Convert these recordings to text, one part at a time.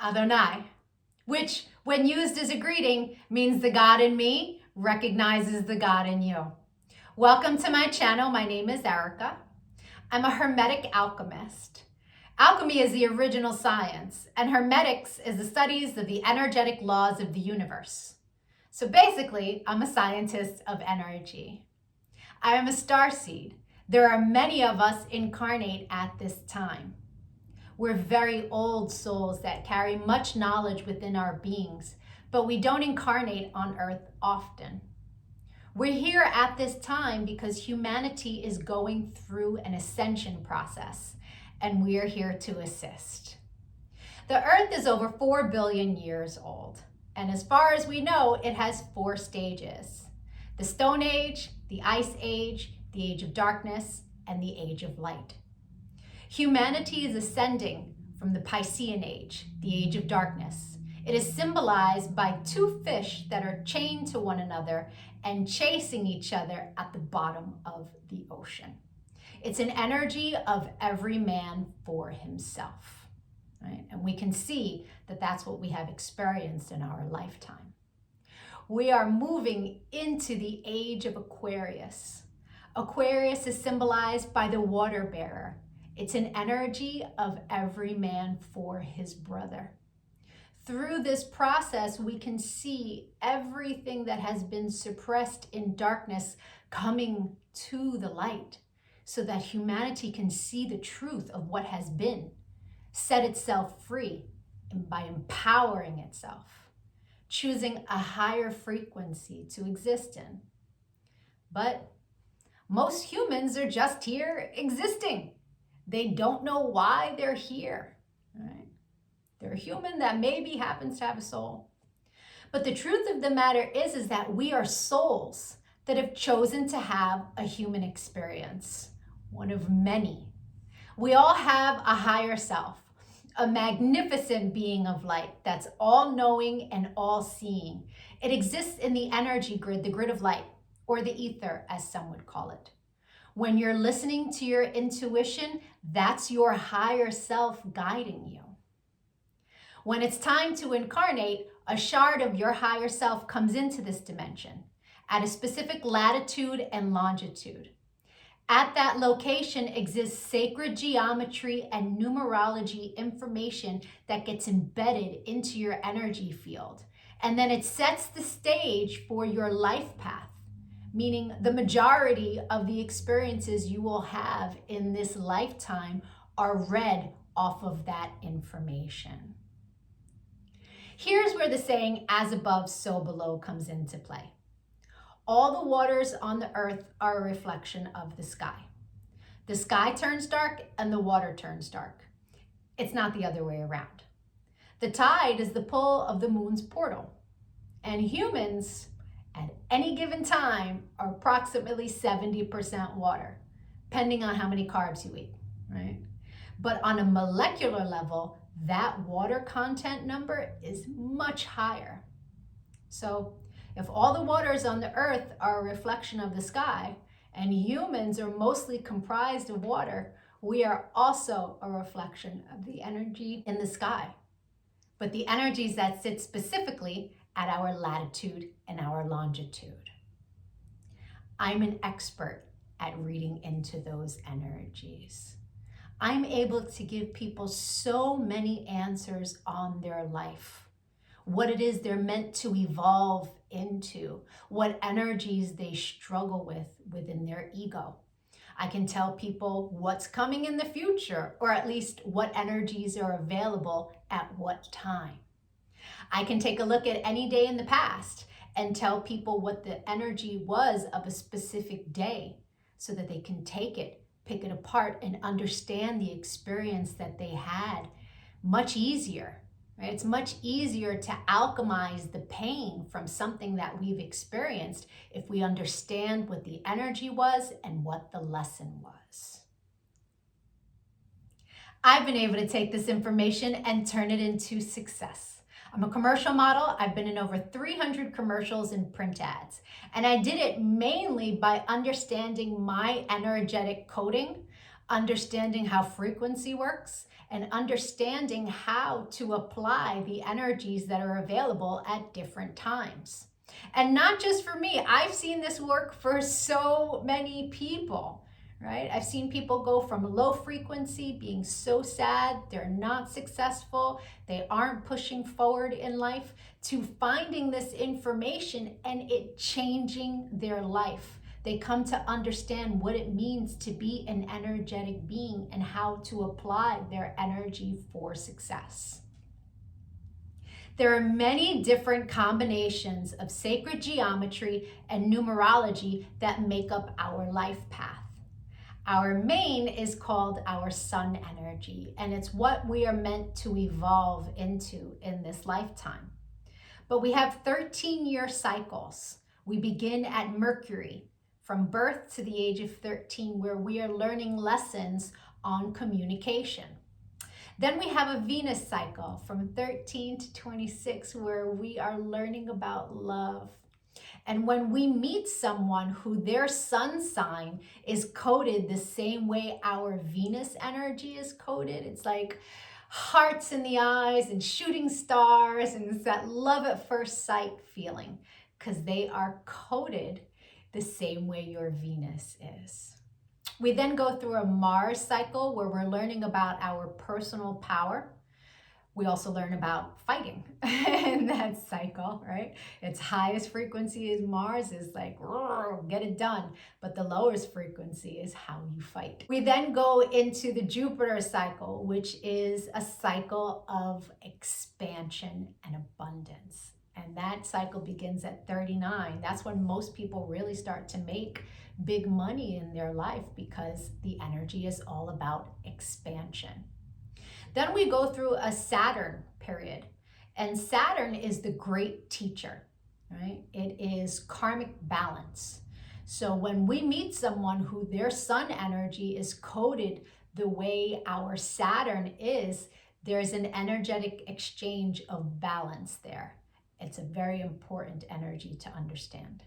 Adonai, which when used as a greeting means the God in me recognizes the God in you. Welcome to my channel. My name is Erica. I'm a Hermetic alchemist. Alchemy is the original science, and Hermetics is the studies of the energetic laws of the universe. So basically, I'm a scientist of energy. I am a starseed. There are many of us incarnate at this time. We're very old souls that carry much knowledge within our beings, but we don't incarnate on Earth often. We're here at this time because humanity is going through an ascension process, and we are here to assist. The Earth is over 4 billion years old, and as far as we know, it has 4 stages: the Stone Age, the Ice Age, the Age of Darkness, and the Age of Light. Humanity is ascending from the Piscean Age, the Age of Darkness. It is symbolized by 2 fish that are chained to one another and chasing each other at the bottom of the ocean. It's an energy of every man for himself, right? And we can see that that's what we have experienced in our lifetime. We are moving into the age of Aquarius. Aquarius is symbolized by the water bearer. It's an energy of every man for his brother. Through this process, we can see everything that has been suppressed in darkness coming to the light so that humanity can see the truth of what has been, set itself free by empowering itself, choosing a higher frequency to exist in. But most humans are just here existing. They don't know why they're here, right? They're a human that maybe happens to have a soul. But the truth of the matter is that we are souls that have chosen to have a human experience, one of many. We all have a higher self, a magnificent being of light that's all-knowing and all-seeing. It exists in the energy grid, the grid of light, or the ether, as some would call it. When you're listening to your intuition, that's your higher self guiding you. When it's time to incarnate, a shard of your higher self comes into this dimension at a specific latitude and longitude. At that location exists sacred geometry and numerology information that gets embedded into your energy field. And then it sets the stage for your life path, meaning the majority of the experiences you will have in this lifetime are read off of that information. Here's where the saying, as above, so below, comes into play. All the waters on the earth are a reflection of the sky. The sky turns dark and the water turns dark. It's not the other way around. The tide is the pull of the moon's portal, and humans at any given time are approximately 70% water, depending on how many carbs you eat, right? But on a molecular level, that water content number is much higher. So if all the waters on the earth are a reflection of the sky and humans are mostly comprised of water, we are also a reflection of the energy in the sky, but the energies that sit specifically at our latitude and our longitude. I'm an expert at reading into those energies. I'm able to give people so many answers on their life, what it is they're meant to evolve into, what energies they struggle with within their ego. I can tell people what's coming in the future, or at least what energies are available at what time. I can take a look at any day in the past and tell people what the energy was of a specific day so that they can take it, pick it apart, and understand the experience that they had much easier, right? It's much easier to alchemize the pain from something that we've experienced if we understand what the energy was and what the lesson was. I've been able to take this information and turn it into success. I'm a commercial model. I've been in over 300 commercials and print ads. And I did it mainly by understanding my energetic coding understanding how frequency works, and understanding how to apply the energies that are available at different times. And not just for me, I've seen this work for so many people, right? I've seen people go from low frequency, being so sad, they're not successful, they aren't pushing forward in life, to finding this information and it changing their life. They come to understand what it means to be an energetic being and how to apply their energy for success. There are many different combinations of sacred geometry and numerology that make up our life path. Our main is called our sun energy, and it's what we are meant to evolve into in this lifetime. But we have 13-year cycles. We begin at Mercury, from birth to the age of 13, where we are learning lessons on communication. Then we have a Venus cycle from 13 to 26, where we are learning about love. And when we meet someone who their sun sign is coded the same way our Venus energy is coded, it's like hearts in the eyes and shooting stars, and it's that love at first sight feeling, because they are coded the same way your Venus is. We then go through a Mars cycle where we're learning about our personal power. We also learn about fighting in that cycle, right? Its highest frequency is Mars, is like, get it done. But the lowest frequency is how you fight. We then go into the Jupiter cycle, which is a cycle of expansion and abundance. And that cycle begins at 39. That's when most people really start to make big money in their life, because the energy is all about expansion. Then we go through a Saturn period, and Saturn is the great teacher, right? It is karmic balance. So when we meet someone who their sun energy is coded the way our Saturn is, there's an energetic exchange of balance there. It's a very important energy to understand.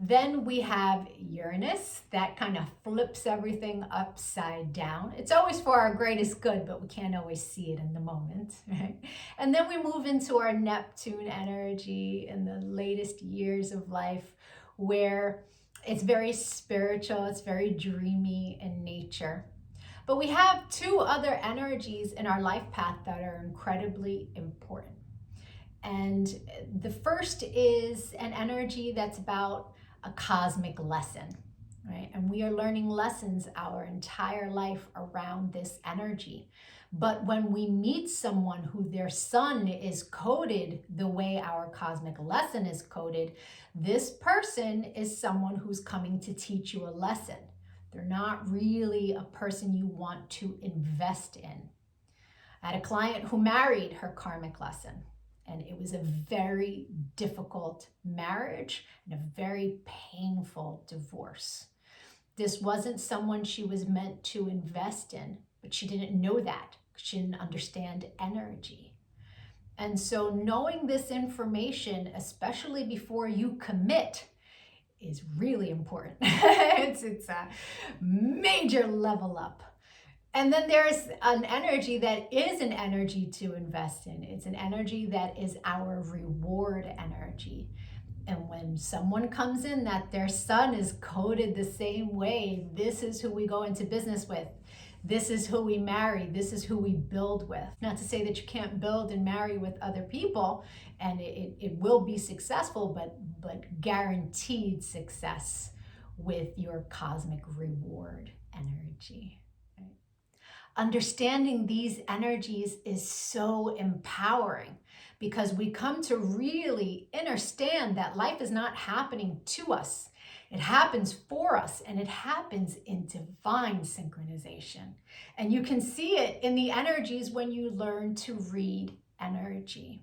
Then we have Uranus, that kind of flips everything upside down. It's always for our greatest good, but we can't always see it in the moment, right? And then we move into our Neptune energy in the latest years of life, where it's very spiritual, it's very dreamy in nature. But we have two other energies in our life path that are incredibly important. And the first is an energy that's about a cosmic lesson, right? And we are learning lessons our entire life around this energy. But when we meet someone who their sun is coded the way our cosmic lesson is coded, this person is someone who's coming to teach you a lesson. They're not really a person you want to invest in. I had a client who married her karmic lesson, and it was a very difficult marriage and a very painful divorce. This wasn't someone she was meant to invest in, but she didn't know that. She didn't understand energy. And so knowing this information, especially before you commit, is really important. It's a major level up. And then there's an energy that is an energy to invest in. It's an energy that is our reward energy. And when someone comes in that their sun is coded the same way, this is who we go into business with. This is who we marry. This is who we build with. Not to say that you can't build and marry with other people, and it will be successful, but guaranteed success with your cosmic reward energy. Understanding these energies is so empowering, because we come to really understand that life is not happening to us. It happens for us, and it happens in divine synchronization. And you can see it in the energies when you learn to read energy.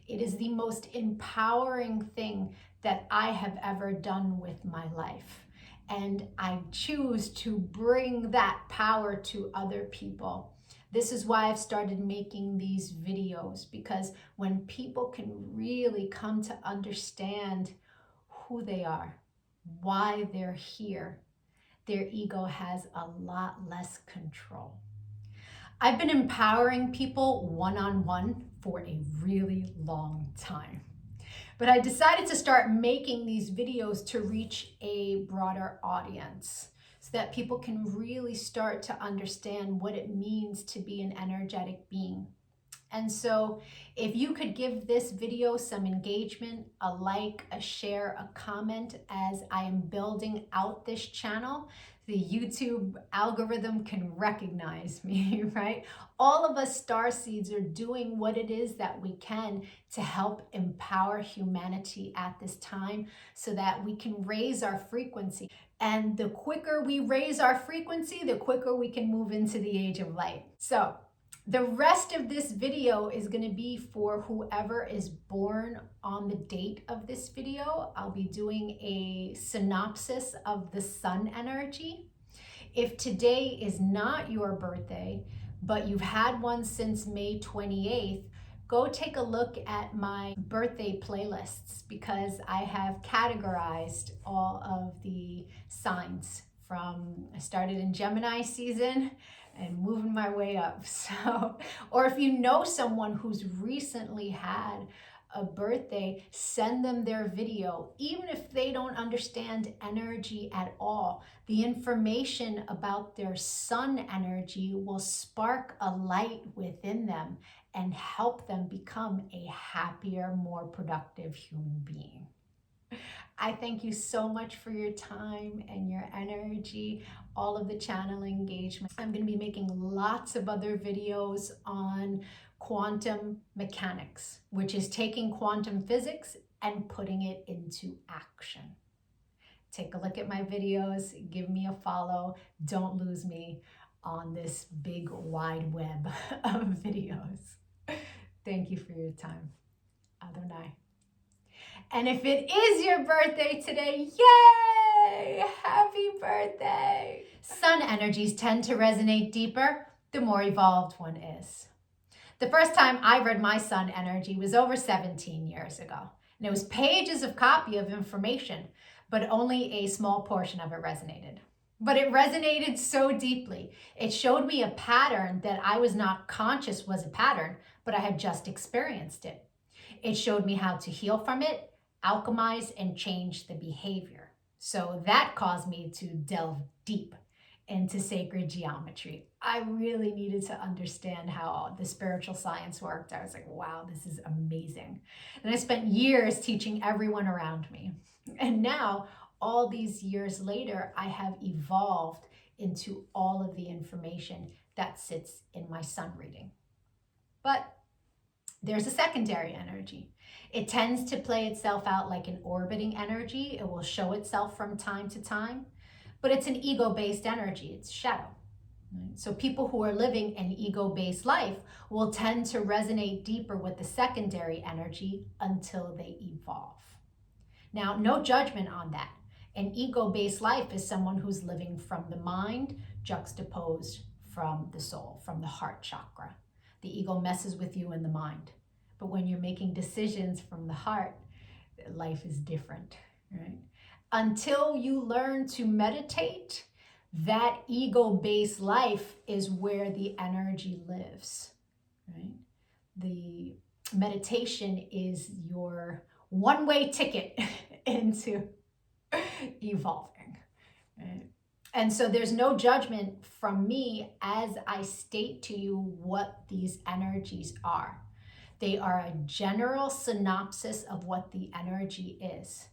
It is the most empowering thing that I have ever done with my life. And I choose to bring that power to other people. This is why I've started making these videos, because when people can really come to understand who they are, why they're here, their ego has a lot less control. I've been empowering people one-on-one for a really long time. But I decided to start making these videos to reach a broader audience so that people can really start to understand what it means to be an energetic being. And so if you could give this video some engagement, a like, a share, a comment as I am building out this channel, the YouTube algorithm can recognize me, right? All of us starseeds are doing what it is that we can to help empower humanity at this time so that we can raise our frequency. And the quicker we raise our frequency, the quicker we can move into the age of light. So the rest of this video is going to be for whoever is born on the date of this video. I'll be doing a synopsis of the sun energy. If today is not your birthday, but you've had one since May 28th, go take a look at my birthday playlists because I have categorized all of the signs from, I started in Gemini season and moving my way up. So, or if you know someone who's recently had a birthday, send them their video. Even if they don't understand energy at all, the information about their sun energy will spark a light within them and help them become a happier, more productive human being. I thank you so much for your time and your energy, all of the channel engagement. I'm going to be making lots of other videos on quantum mechanics, which is taking quantum physics and putting it into action. Take a look at my videos, give me a follow. Don't lose me on this big wide web of videos. Thank you for your time. Adonai. And if it is your birthday today, yay! Happy birthday! Sun energies tend to resonate deeper the more evolved one is. The first time I read my sun energy was over 17 years ago. And it was pages of copy of information, but only a small portion of it resonated. But it resonated so deeply. It showed me a pattern that I was not conscious was a pattern, but I had just experienced it. It showed me how to heal from it, alchemize, and change the behavior. So that caused me to delve deep into sacred geometry. I really needed to understand how the spiritual science worked. I was like, wow, this is amazing. And I spent years teaching everyone around me. And now, all these years later, I have evolved into all of the information that sits in my sun reading. But there's a secondary energy. It tends to play itself out like an orbiting energy. It will show itself from time to time, but it's an ego-based energy. It's shadow. So people who are living an ego-based life will tend to resonate deeper with the secondary energy until they evolve. Now, no judgment on that. An ego-based life is someone who's living from the mind juxtaposed from the soul, from the heart chakra. The ego messes with you in the mind. But when you're making decisions from the heart, life is different, right? Until you learn to meditate, that ego-based life is where the energy lives, right? The meditation is your one-way ticket into evolving, right? And so there's no judgment from me as I state to you what these energies are. They are a general synopsis of what the energy is.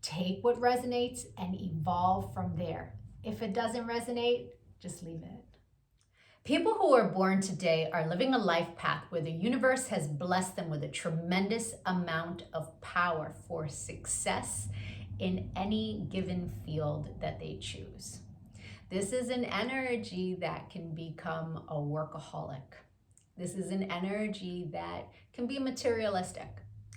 Take what resonates and evolve from there. If it doesn't resonate, just leave it. People who are born today are living a life path where the universe has blessed them with a tremendous amount of power for success in any given field that they choose. This is an energy that can become a workaholic. This is an energy that can be materialistic.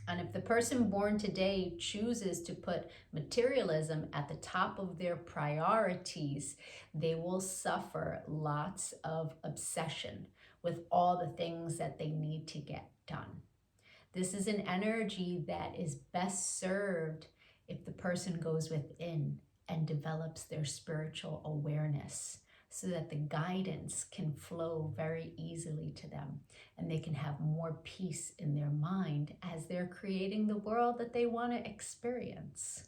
And if the person born today chooses to put materialism at the top of their priorities, they will suffer lots of obsession with all the things that they need to get done. This is an energy that is best served if the person goes within and develops their spiritual awareness so that the guidance can flow very easily to them and they can have more peace in their mind as they're creating the world that they want to experience.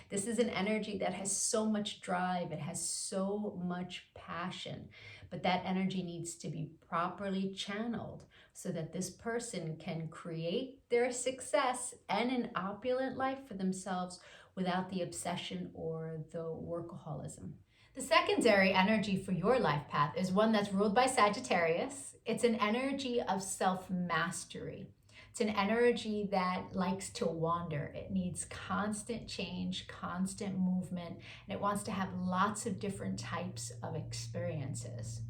This is an energy that has so much drive, it has so much passion, but that energy needs to be properly channeled so that this person can create their success and an opulent life for themselves without the obsession or the workaholism. The secondary energy for your life path is one that's ruled by Sagittarius. It's an energy of self-mastery. It's an energy that likes to wander. It needs constant change, constant movement, and it wants to have lots of different types of experiences.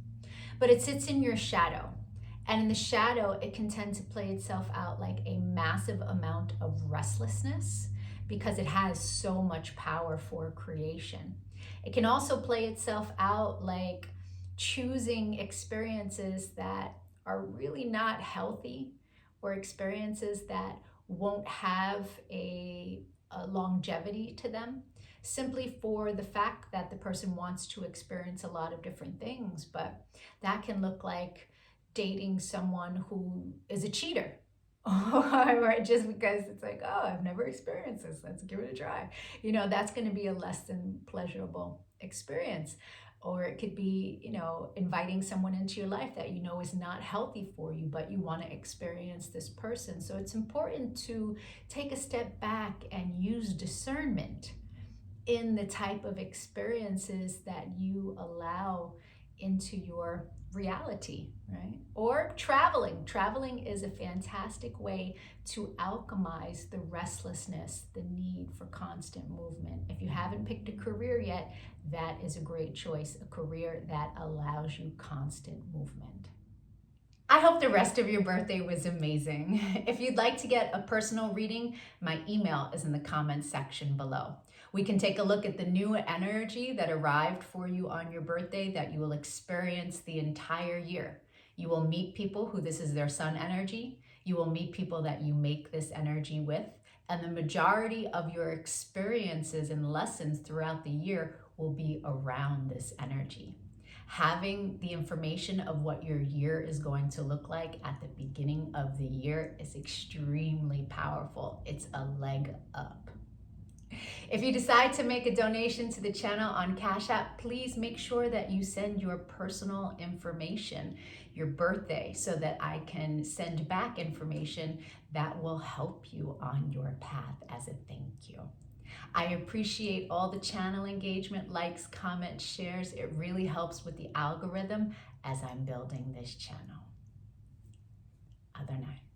But it sits in your shadow. And in the shadow, it can tend to play itself out like a massive amount of restlessness because it has so much power for creation. It can also play itself out like choosing experiences that are really not healthy or experiences that won't have a longevity to them, simply for the fact that the person wants to experience a lot of different things. But that can look like dating someone who is a cheater. Or just because it's like, oh, I've never experienced this, let's give it a try. You know, that's going to be a less than pleasurable experience. Or it could be, you know, inviting someone into your life that you know is not healthy for you, but you want to experience this person. So it's important to take a step back and use discernment in the type of experiences that you allow into your reality, right? Or traveling. Traveling is a fantastic way to alchemize the restlessness, the need for constant movement. If you haven't picked a career yet, that is a great choice, a career that allows you constant movement. I hope the rest of your birthday was amazing. If you'd like to get a personal reading, my email is in the comments section below. We can take a look at the new energy that arrived for you on your birthday that you will experience the entire year. You will meet people who this is their sun energy. You will meet people that you make this energy with. And the majority of your experiences and lessons throughout the year will be around this energy. Having the information of what your year is going to look like at the beginning of the year is extremely powerful. It's a leg up. If you decide to make a donation to the channel on Cash App, please make sure that you send your personal information, your birthday, so that I can send back information that will help you on your path as a thank you. I appreciate all the channel engagement, likes, comments, shares. It really helps with the algorithm as I'm building this channel. Other night.